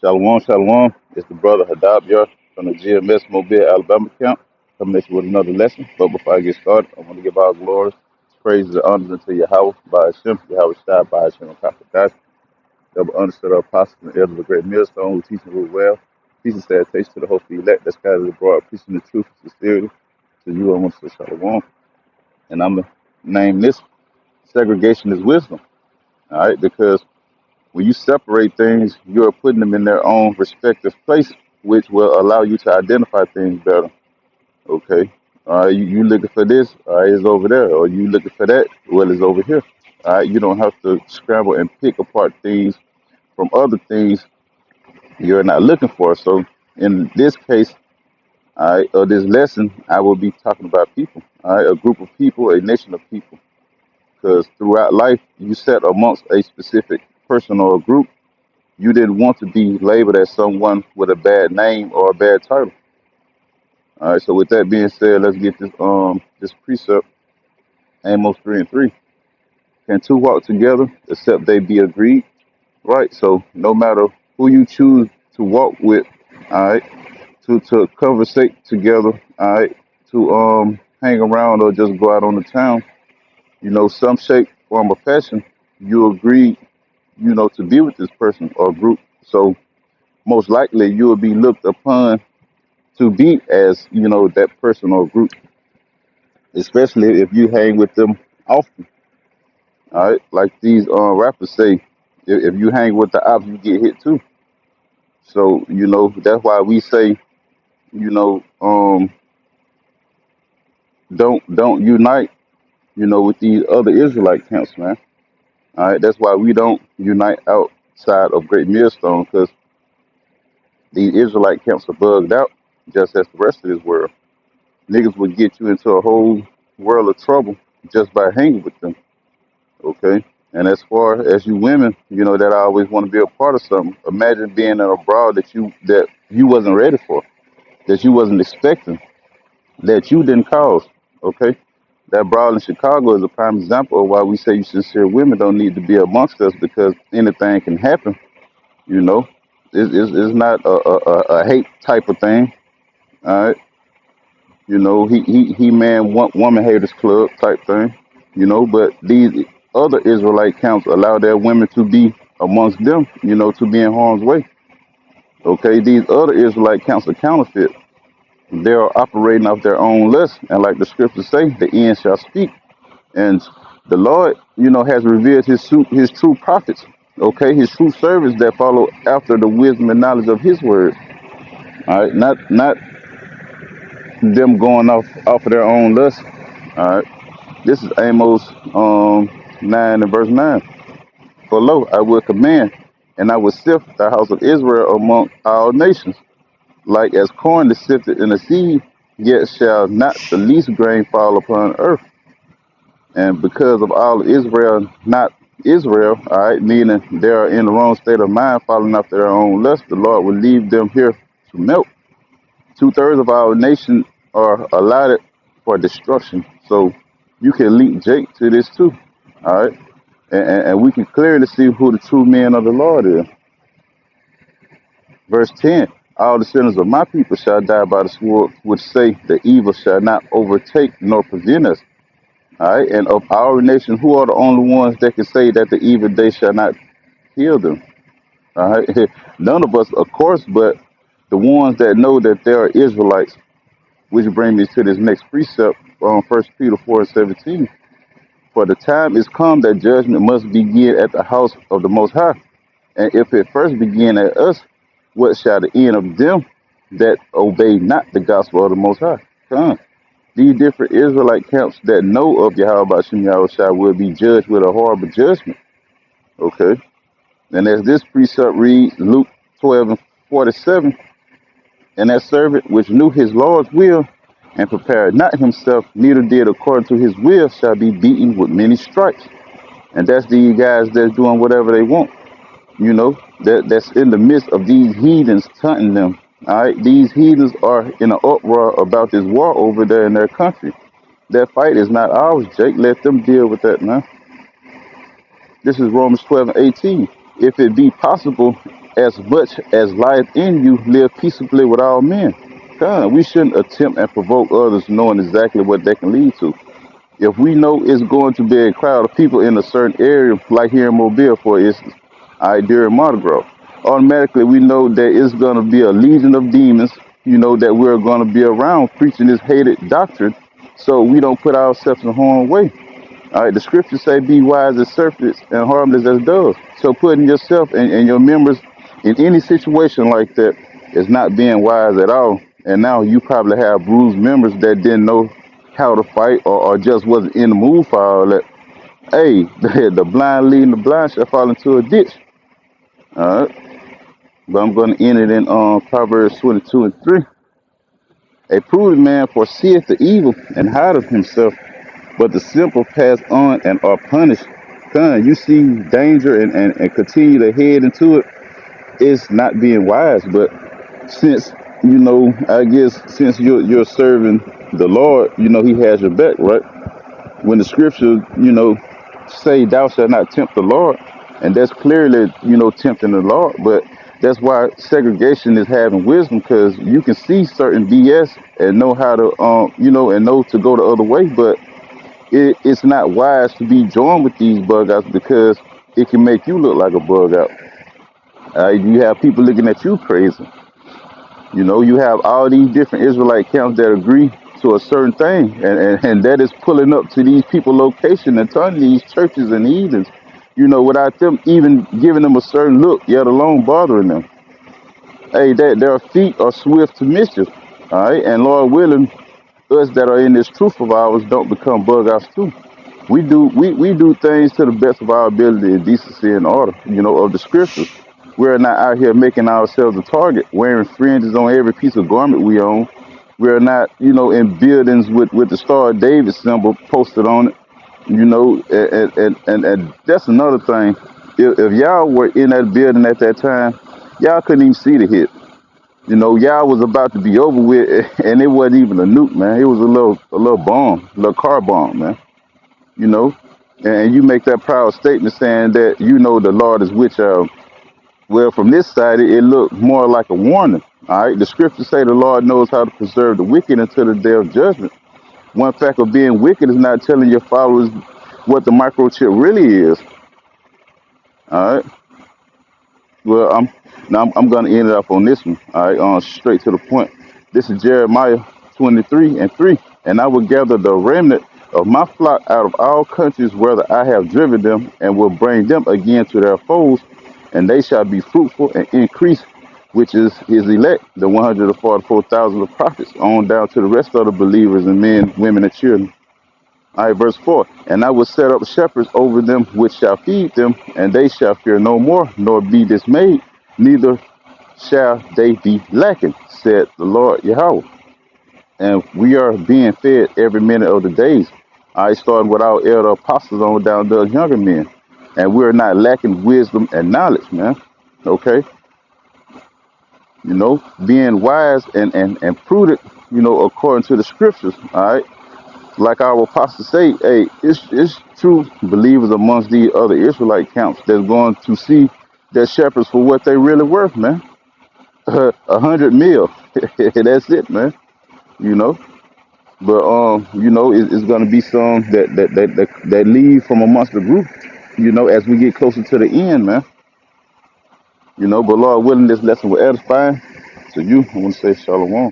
Shalom, shalom. It's the brother Hadab Yar from the GMS Mobile, Alabama camp, coming at you with another lesson. But before I get started, I want to give our glory, praise, and honor unto Yahweh, by Hashem, Yahweh Shai, by Hashem, and Kakadash. Double honor to the apostle and elder of the great millstone who teach and rule well. Peace and salutation to the hopefully elect that's scattered abroad, preaching the truth and sincerity. To you, I want to say shalom. And I'm going to name this Segregation is Wisdom. All right, because when you separate things, you are putting them in their own respective place, which will allow you to identify things better. Okay. All right, you looking for this, all right, it's over there. Or you looking for that, well, it's over here. All right, you don't have to scramble and pick apart things from other things you're not looking for. So in this case, all right, of this lesson, I will be talking about people. All right, a group of people, a nation of people. Because throughout life, you set amongst a specific person or a group. You didn't want to be labeled as someone with a bad name or a bad title. All right. So with that being said, let's get this precept, Amos 3:3. Can two walk together except they be agreed? Right. So no matter who you choose to walk with, all right, to conversate together, all right, to hang around or just go out on the town, some shape, form, or fashion, you agree, to be with this person or group. So most likely you will be looked upon to be as that person or group, especially if you hang with them often. All right, like these rappers say, if you hang with the ops, you get hit too. So that's why we say, you know, um, don't unite, with these other Israelite camps, man. All right, that's why we don't unite outside of Great Millstone, because these Israelite camps are bugged out, just as the rest of this world. Niggas would get you into a whole world of trouble just by hanging with them. Okay. And as far as you women, that I always want to be a part of something. Imagine being in a brawl that you wasn't ready for, that you wasn't expecting, that you didn't cause. Okay. That brawl in Chicago is a prime example of why we say you sincere women don't need to be amongst us, because anything can happen. You know, it's not a hate type of thing. All right. He man woman haters club type thing. But these other Israelite camps allow their women to be amongst them, to be in harm's way. Okay, these other Israelite camps are counterfeit. They are operating off their own lust, and like the scriptures say, the end shall speak. And the Lord, has revealed his true prophets. Okay, his true servants that follow after the wisdom and knowledge of his word. All right, not them going off of their own lust. All right. This is Amos 9 and verse 9. For lo, I will command, and I will sift the house of Israel among all nations, like as corn is sifted in the sea, yet shall not the least grain fall upon earth. And because of all of Israel, not Israel, all right, meaning they are in the wrong state of mind, following after their own lust, the Lord will leave them here to melt. Two-thirds of our nation are allotted for destruction. So you can link Jake to this too. All right. And we can clearly see who the true men of the Lord is. Verse 10, all the sinners of my people shall die by the sword, which say the evil shall not overtake nor prevent us. All right. And of our nation, who are the only ones that can say that the evil day shall not kill them? All right. None of us, of course, but the ones that know that there are Israelites, which brings me to this next precept on 1 Peter 4:17. For the time is come that judgment must begin at the house of the Most High. And if it first begin at us, what shall the end of them that obey not the gospel of the Most High? Come. These different Israelite camps that know of Yahweh Shem Yahushua will be judged with a horrible judgment. Okay. And as this precept reads, Luke 12:47, and that servant which knew his Lord's will and prepared not himself, neither did according to his will, shall be beaten with many stripes. And that's these guys that's doing whatever they want, that's in the midst of these heathens taunting them. All right, these heathens are in an uproar about this war over there in their country. That fight is not ours, Jake. Let them deal with that, man. This is Romans 12:18. If it be possible, as much as lieth in you, live peaceably with all men. God, we shouldn't attempt and provoke others knowing exactly what they can lead to. If we know it's going to be a crowd of people in a certain area, like here in Mobile, for instance, during Mardi Gras, automatically we know that it's going to be a legion of demons, that we're going to be around preaching this hated doctrine, so we don't put ourselves in harm's way. All right, the scriptures say, "Be wise as serpents and harmless as doves." So putting yourself and your members in any situation like that is not being wise at all. And now you probably have bruised members that didn't know how to fight or just wasn't in the mood for all that. Hey, the blind leading the blind shall fall into a ditch. All right, but I'm going to end it in Proverbs 22:3. A prudent man foreseeth the evil and hideth himself, but the simple pass on and are punished. Son, you see danger and continue to head into it. It's not being wise, but since I guess since you're serving the Lord, He has your back, right? When the scripture, say, "Thou shalt not tempt the Lord," and that's clearly, tempting the Lord. But that's why segregation is having wisdom, because you can see certain BS and know how to, and know to go the other way, but it's not wise to be joined with these bug outs because it can make you look like a bug out. You have people looking at you crazy. You have all these different Israelite camps that agree to a certain thing, and that is pulling up to these people location and turning these churches and heathens, without them even giving them a certain look, yet alone bothering them. Hey, that their feet are swift to mischief. All right, and Lord willing, us that are in this truth of ours don't become bug outs too. We do things to the best of our ability and decency and order, of the scriptures. We're not out here making ourselves a target, wearing fringes on every piece of garment we own. We're not, in buildings with the Star of David symbol posted on it, and that's another thing. If y'all were in that building at that time, y'all couldn't even see the hit. Y'all was about to be over with, and it wasn't even a nuke, man. It was a little bomb, a little car bomb, man. you know, and you make that proud statement saying that the Lord is with y'all. Well, from this side, it looked more like a warning. All right, the scriptures say the Lord knows how to preserve the wicked until the day of judgment. One fact of being wicked is not telling your followers what the microchip really is. All right. Well, I'm going to end it up on this one. All right, straight to the point. This is Jeremiah 23:3, and I will gather the remnant of my flock out of all countries whither I have driven them, and will bring them again to their folds, and they shall be fruitful and increase, which is his elect, the 144,000 of prophets, on down to the rest of the believers and men, women, and children. All right, verse 4. And I will set up shepherds over them which shall feed them, and they shall fear no more, nor be dismayed, neither shall they be lacking, said the Lord Yahweh. And we are being fed every minute of the days. I starting with our elder apostles on down to us younger men. And we're not lacking wisdom and knowledge, man. Okay? Being wise and prudent, according to the scriptures, all right? Like our apostles say, hey, it's true believers amongst the other Israelite camps that's going to see their shepherds for what they really worth, man. 100 mil. That's it, man. You know. But it's gonna be some that leave from amongst the group, as we get closer to the end, man. But Lord willing, this lesson will edify. To you, I want to say shalom.